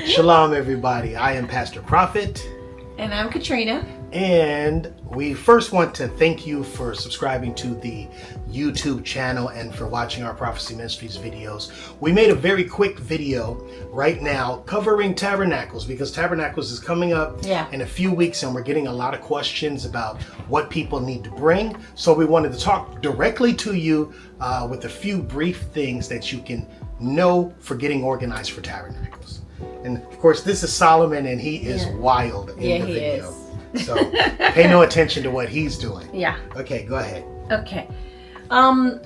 Shalom, everybody. I am Pastor Prophet. And I'm Katryna. And we first want to thank you for subscribing to the YouTube channel and for watching our Prophecy Ministries videos. We made a very quick video right now covering Tabernacles because Tabernacles is coming up in a few weeks and we're getting a lot of questions about what people need to bring. So we wanted to talk directly to you with a few brief things that you can know for getting organized for Tabernacles. And of course, this is Solomon and he is wild in the video. Is. So pay no attention to what he's doing. Yeah. Okay, go ahead. Okay.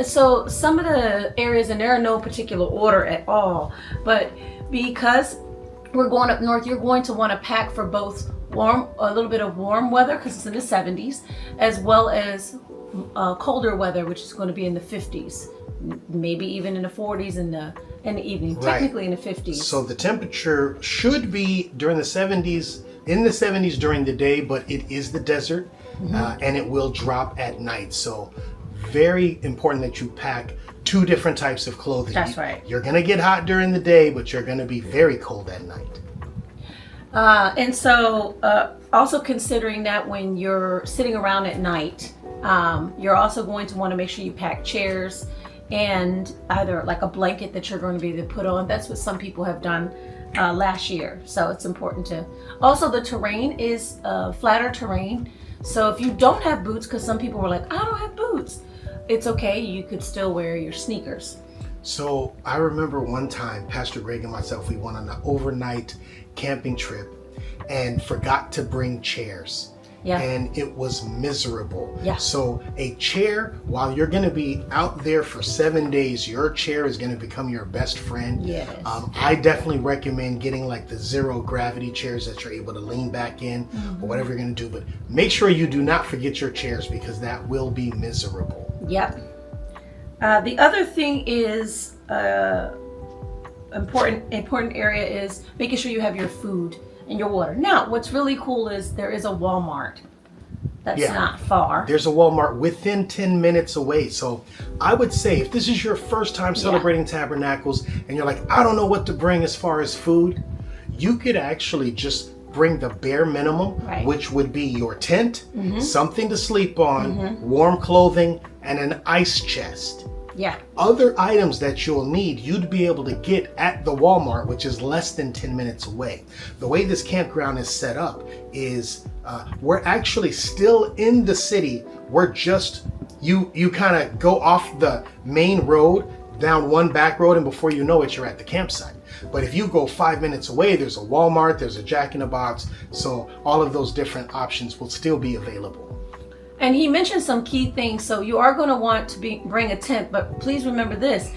So some of the areas, and there are no particular order at all, but because we're going up north, you're going to want to pack for both a little bit of warm weather because it's in the 70s, as well as colder weather, which is going to be in the 50s, maybe even in the 40s in the evening, technically in the 50s. So the temperature should be during the 70s, in the 70s during the day, but it is the desert and it will drop at night. So very important that you pack two different types of clothing. That's right. You're going to get hot during the day, but you're going to be very cold at night. And so also considering that when you're sitting around at night, you're also going to want to make sure you pack chairs and either like a blanket that you're going to be able to put on. That's what some people have done last year. So it's important to, also the terrain is flatter terrain. So if you don't have boots, because some people were like, I don't have boots, it's okay. You could still wear your sneakers. So I remember one time, Pastor Greg and myself, we went on an overnight camping trip and forgot to bring chairs. Yeah. And it was miserable. Yeah. So a chair, while you're going to be out there for 7 days, your chair is going to become your best friend. Yes. I definitely recommend getting like the zero gravity chairs that you're able to lean back in or whatever you're going to do. But make sure you do not forget your chairs because that will be miserable. Yep. The other thing is important area is making sure you have your food and your water. Now, what's really cool is there is a Walmart that's not far. There's a Walmart within 10 minutes away. So I would say if this is your first time celebrating Tabernacles and you're like, I don't know what to bring as far as food, you could actually just bring the bare minimum, which would be your tent, something to sleep on, warm clothing, and an ice chest. Yeah. Other items that you'll need, you'd be able to get at the Walmart, which is less than 10 minutes away. The way this campground is set up is we're actually still in the city. We're just, you kind of go off the main road, down one back road, and before you know it, you're at the campsite. But if you go 5 minutes away, there's a Walmart, there's a Jack in the Box. So all of those different options will still be available. And he mentioned some key things. So you are going to want to bring a tent, but please remember this.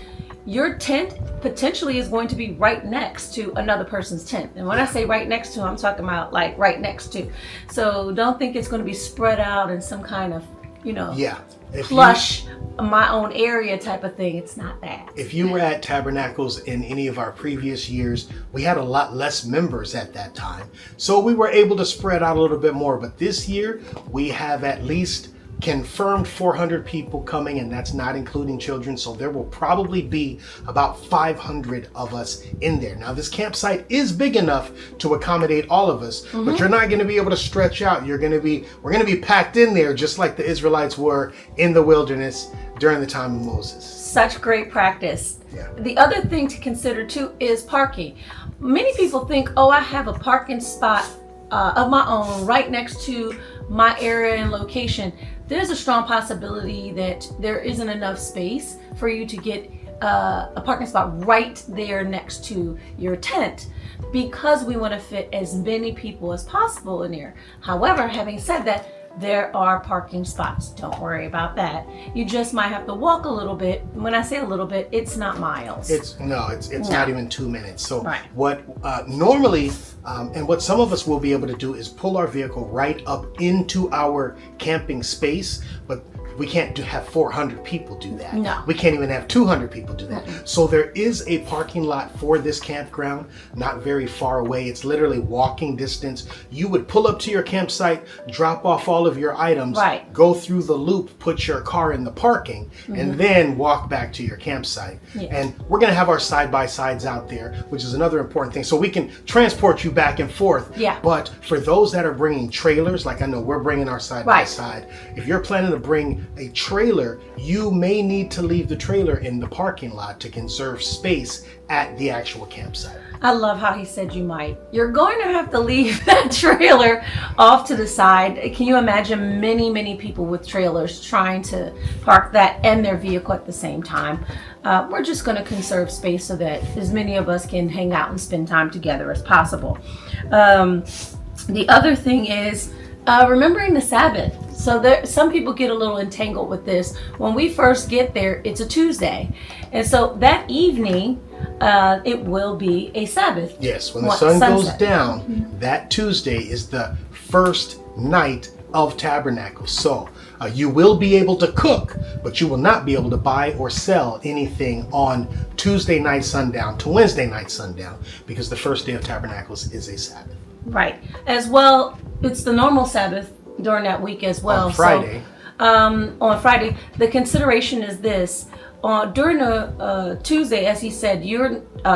Your tent potentially is going to be right next to another person's tent. And when I say right next to, I'm talking about like right next to. So don't think it's going to be spread out in some kind of, plush, my own area type of thing. It's not that. If you were at Tabernacles in any of our previous years, we had a lot less members at that time. So we were able to spread out a little bit more. But this year, we have at least confirmed 400 people coming, and that's not including children. So there will probably be about 500 of us in there. Now, this campsite is big enough to accommodate all of us, but you're not going to be able to stretch out. We're going to be packed in there just like the Israelites were in the wilderness during the time of Moses. Such great practice. Yeah. The other thing to consider too is parking. Many people think, oh, I have a parking spot of my own right next to my area and location. There's a strong possibility that there isn't enough space for you to get a parking spot right there next to your tent because we want to fit as many people as possible in there. However, having said that, there are parking spots. Don't worry about that. You just might have to walk a little bit. When I say a little bit, it's not miles. It's not even 2 minutes. So what normally, and what some of us will be able to do is pull our vehicle right up into our camping space. But we can't have 400 people do that. No. We can't even have 200 people do that. So there is a parking lot for this campground, not very far away. It's literally walking distance. You would pull up to your campsite, drop off all of your items, Right. go through the loop, put your car in the parking, and then walk back to your campsite. Yeah. And we're going to have our side-by-sides out there, which is another important thing. So we can transport you back and forth. Yeah. But for those that are bringing trailers, like I know we're bringing our side-by-side, if you're planning to bring a trailer, you may need to leave the trailer in the parking lot to conserve space at the actual campsite. I love how he said you might. You're going to have to leave that trailer off to the side. Can you imagine many people with trailers trying to park that and their vehicle at the same time? We're just going to conserve space so that as many of us can hang out and spend time together as possible. The other thing is remembering the Sabbath. So some people get a little entangled with this. When we first get there, it's a Tuesday. And so that evening, it will be a Sabbath. Yes, when the sun goes down, that Tuesday is the first night of Tabernacles. So you will be able to cook, but you will not be able to buy or sell anything on Tuesday night sundown to Wednesday night sundown, because the first day of Tabernacles is a Sabbath. Right. As well, it's the normal Sabbath during that week as well. On Friday. So, on Friday, the consideration is this. During the Tuesday, as he said,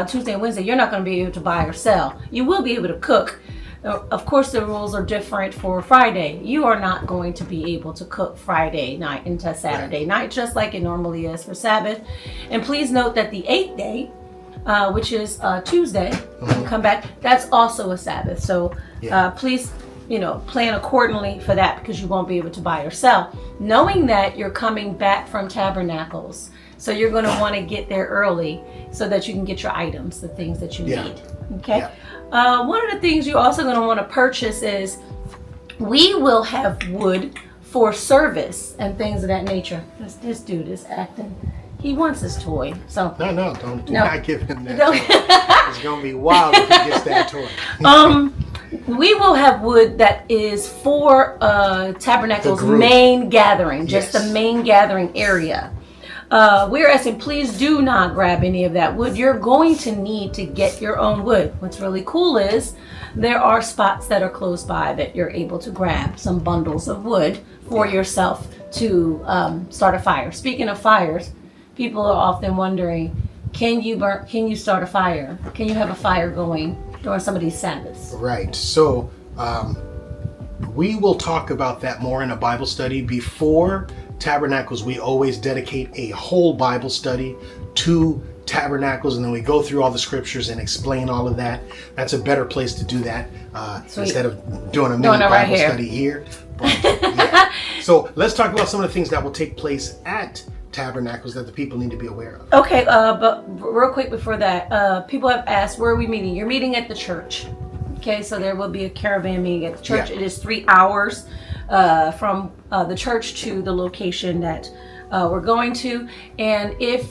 Tuesday and Wednesday, you're not going to be able to buy or sell. You will be able to cook. Of course, the rules are different for Friday. You are not going to be able to cook Friday night into Saturday night, just like it normally is for Sabbath. And please note that the 8th day, which is Tuesday, come back, that's also a Sabbath. So please, plan accordingly for that, because you won't be able to buy or sell. Knowing that you're coming back from Tabernacles, so you're going to want to get there early so that you can get your items, the things that you need. Okay. One of the things you're also going to want to purchase is we will have wood for service and things of that nature. This dude is acting. He wants his toy. So do not give him that. It's going to be wild if he gets that toy. We will have wood that is for Tabernacles main gathering, just the main gathering area. We're asking, please do not grab any of that wood. You're going to need to get your own wood. What's really cool is there are spots that are close by that you're able to grab some bundles of wood for yourself to start a fire. Speaking of fires, people are often wondering, can you start a fire? Can you have a fire going during some of these Sabbaths? Right. So we will talk about that more in a Bible study. Before Tabernacles, we always dedicate a whole Bible study to Tabernacles, and then we go through all the scriptures and explain all of that. That's a better place to do that instead of doing a mini Bible study here. But, so let's talk about some of the things that will take place at Tabernacles that the people need to be aware of. Okay, but real quick before that, people have asked, where are we meeting? You're meeting at the church. Okay, so there will be a caravan meeting at the church. It is 3 hours from the church to the location that we're going to. And if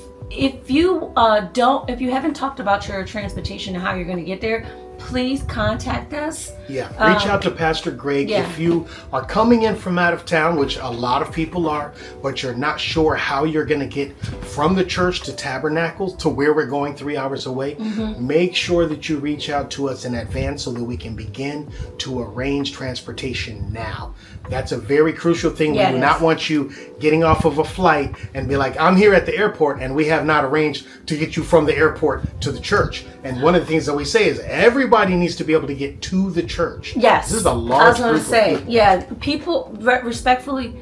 you haven't talked about your transportation and how you're going to get there, please contact us. Reach out to Pastor Greg. If you are coming in from out of town, which a lot of people are, but you're not sure how you're going to get from the church to Tabernacles to where we're going 3 hours away, make sure that you reach out to us in advance so that we can begin to arrange transportation now. That's a very crucial thing. We do not want you getting off of a flight and be like, I'm here at the airport and we have not arranged to get you from the airport to the church. And one of the things that we say is everybody needs to be able to get to the church. Yes. This is a large group of people. People, respectfully,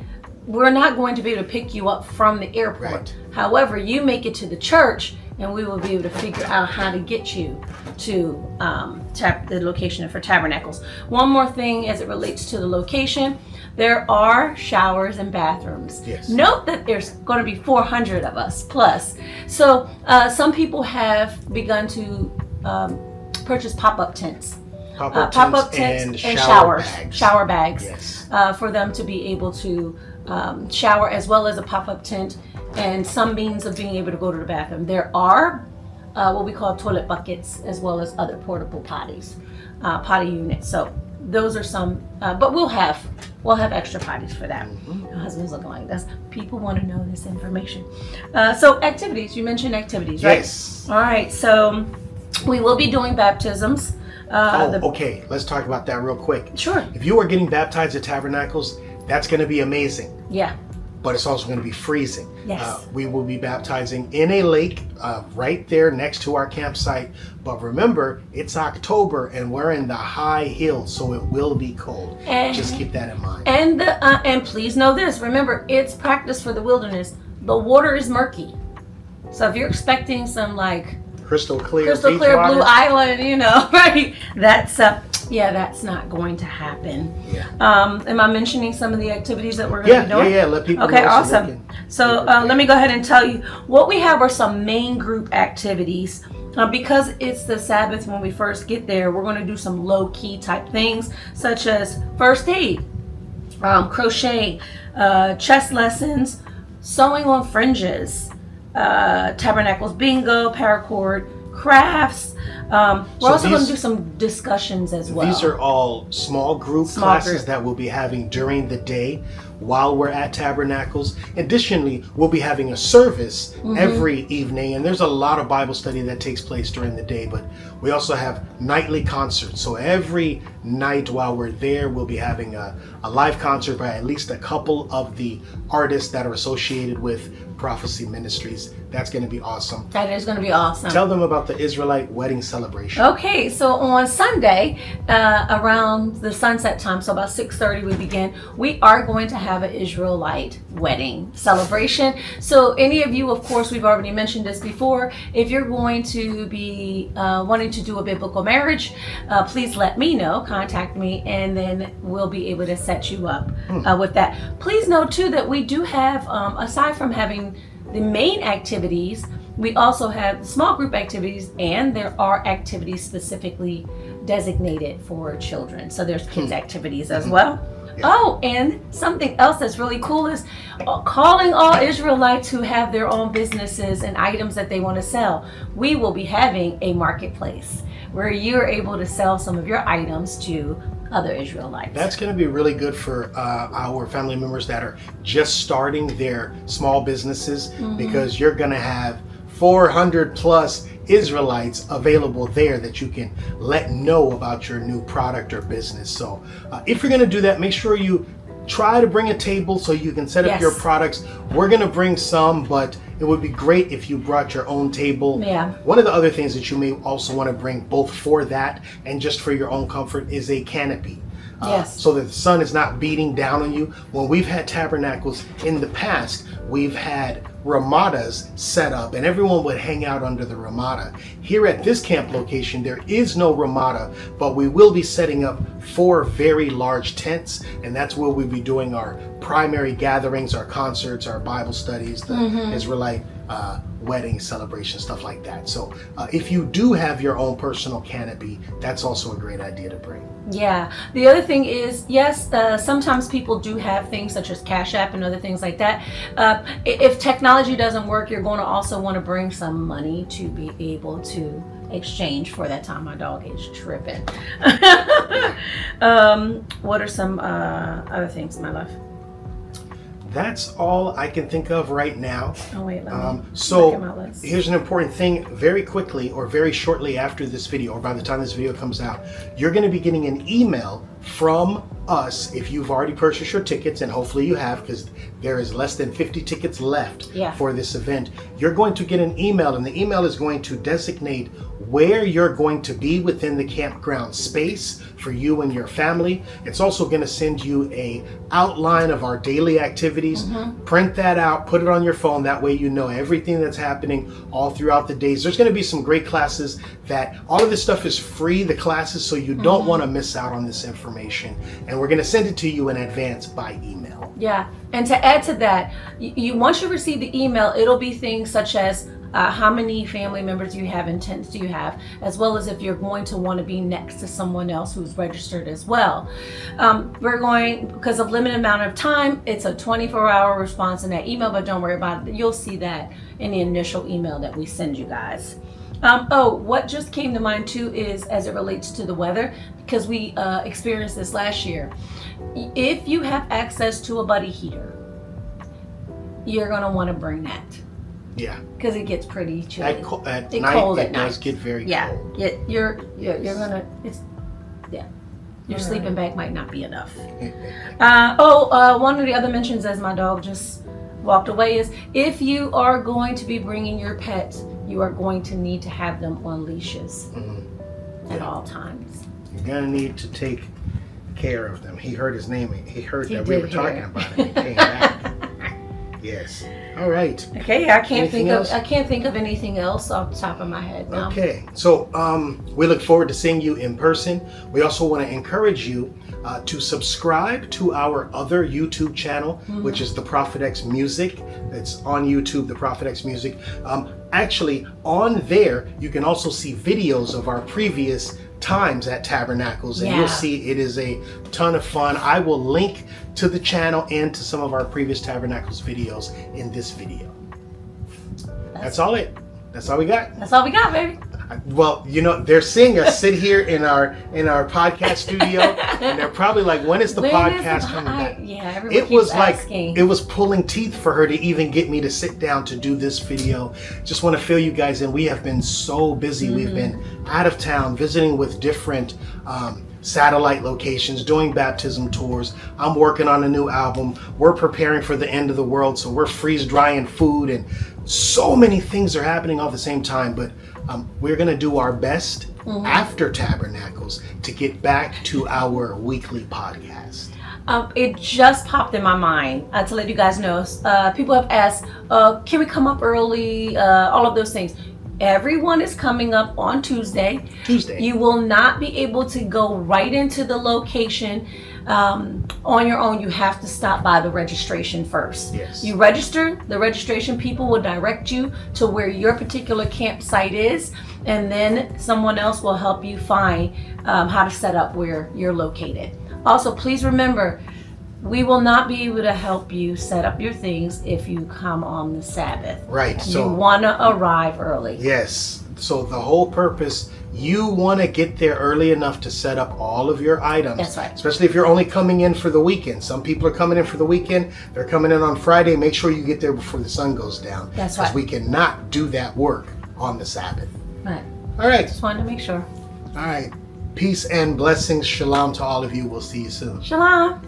we're not going to be able to pick you up from the airport. Right. However, you make it to the church and we will be able to figure out how to get you to the location for Tabernacles. One more thing as it relates to the location, there are showers and bathrooms. Note that there's going to be 400 of us plus. So some people have begun to purchase pop-up tents. Pop-up tents and shower bags for them to be able to shower, as well as a pop-up tent and some means of being able to go to the bathroom. There are what we call toilet buckets, as well as other portable potty units. So those are some, but we'll have extra parties for that. My husband's looking like this. People want to know this information. So activities, you mentioned activities, right? Yes. All right, so we will be doing baptisms. Okay, let's talk about that real quick. Sure. If you are getting baptized at Tabernacles, that's going to be amazing. Yeah. But it's also going to be freezing. Yes. We will be baptizing in a lake right there next to our campsite. But remember, it's October and we're in the high hills, so it will be cold. And, just keep that in mind. And please know this. Remember, it's practice for the wilderness. The water is murky. So if you're expecting some like crystal clear blue island, right? That's not going to happen. Yeah. Am I mentioning some of the activities that we're going to be doing? Yeah. Let people know. Okay, awesome. So let me go ahead and tell you what we have are some main group activities. Because it's the Sabbath when we first get there, we're going to do some low-key type things such as first aid, crochet, chess lessons, sewing on fringes, Tabernacles bingo, paracord, crafts. We're also going to do some discussions as well. These are all small group classes that we'll be having during the day while we're at Tabernacles. Additionally, we'll be having a service every evening, and there's a lot of Bible study that takes place during the day, but we also have nightly concerts. So every night while we're there, we'll be having a live concert by at least a couple of the artists that are associated with Prophecy Ministries. That's going to be awesome. That is going to be awesome. Tell them about the Israelite wedding celebration. Okay, so on Sunday, around the sunset time, so about 6:30 we begin, we are going to have an Israelite wedding celebration. So any of you, of course, we've already mentioned this before, if you're going to be wanting to do a biblical marriage, please let me know, contact me, and then we'll be able to set you up with that. Please know too that we do have, aside from having the main activities, we also have small group activities, and there are activities specifically designated for children. So there's kids activities as well. Yeah. Oh, and something else that's really cool is calling all Israelites who have their own businesses and items that they want to sell. We will be having a marketplace where you're able to sell some of your items to other Israelites. That's going to be really good for our family members that are just starting their small businesses, because you're going to have 400 plus Israelites available there that you can let know about your new product or business. So if you're going to do that, make sure you try to bring a table so you can set up your products. We're going to bring some, but it would be great if you brought your own table. Yeah. One of the other things that you may also want to bring, both for that and just for your own comfort, is a canopy. So that the sun is not beating down on you. When we've had tabernacles in the past, we've had ramadas set up and everyone would hang out under the ramada. Here at this camp location, there is no ramada, but we will be setting up 4 very large tents, and that's where we'll be doing our primary gatherings, our concerts, our Bible studies, the Israelite wedding celebration, stuff like that. So if you do have your own personal canopy, that's also a great idea to bring. Yeah. The other thing is, yes, sometimes people do have things such as Cash App and other things like that. If technology doesn't work, you're going to also want to bring some money to be able to exchange for that time. My dog is tripping. What are some other things, my love? That's all I can think of right now. Oh wait, let me so look at my list. Here's an important thing. Very quickly, or very shortly after this video, or by the time this video comes out, you're going to be getting an email from us if you've already purchased your tickets, and hopefully you have, because there is less than 50 tickets left for this event. You're going to get an email, and the email is going to designate where you're going to be within the campground space for you and your family. It's also going to send you a outline of our daily activities. Print that out, put it on your phone. That way you know everything that's happening all throughout the days. There's going to be some great classes that all of this stuff is free, the classes, so you don't want to miss out on this information. And we're going to send it to you in advance by email. Yeah, and to add to that, once you receive the email, it'll be things such as how many family members do you have and tents do you have, as well as if you're going to want to be next to someone else who's registered as well. We're going, because of limited amount of time, it's a 24-hour response in that email, but don't worry about it. You'll see that in the initial email that we send you guys. What just came to mind too is as it relates to the weather, because we experienced this last year. If you have access to a buddy heater, you're gonna want to bring that. Yeah. Because it gets pretty chilly. At night, it does get very cold. Yeah. You're gonna. Your sleeping bag might not be enough. One of the other mentions, as my dog just walked away, is if you are going to be bringing your pets, you are going to need to have them on leashes at all times. You're gonna need to take care of them. He heard his name. He heard that we were talking about it. He came back. Yes. All right. Okay. I can't think of anything else off the top of my head now. Okay. So we look forward to seeing you in person. We also want to encourage you to subscribe to our other YouTube channel, which is the Prophet X Music. It's on YouTube, the Prophet X Music. Actually, on there you can also see videos of our previous times at Tabernacles, and you'll see it is a ton of fun. I will link to the channel and to some of our previous Tabernacles videos in this video. That's all we got. That's all we got, baby. Well, they're seeing us sit here in our podcast studio, and they're probably like, when is the podcast coming back? Yeah, everyone keeps asking. It was pulling teeth for her to even get me to sit down to do this video. Just want to fill you guys in. We have been so busy. We've been out of town visiting with different satellite locations, doing baptism tours. I'm working on a new album. We're preparing for the end of the world, so we're freeze drying food, and so many things are happening all at the same time. But we're going to do our best after Tabernacles to get back to our weekly podcast. It just popped in my mind to let you guys know. People have asked, can we come up early? All of those things. Everyone is coming up on Tuesday. You will not be able to go right into the location on your own. You have to stop by the registration first. Yes. You register, the registration people will direct you to where your particular campsite is, and then someone else will help you find how to set up where you're located. Also, please remember, we will not be able to help you set up your things if you come on the Sabbath. Right. So you want to arrive early. Yes. So the whole purpose, you want to get there early enough to set up all of your items. That's right. Especially if you're only coming in for the weekend. Some people are coming in for the weekend. They're coming in on Friday. Make sure you get there before the sun goes down. That's right. Because we cannot do that work on the Sabbath. Right. All right. Just wanted to make sure. All right. Peace and blessings. Shalom to all of you. We'll see you soon. Shalom.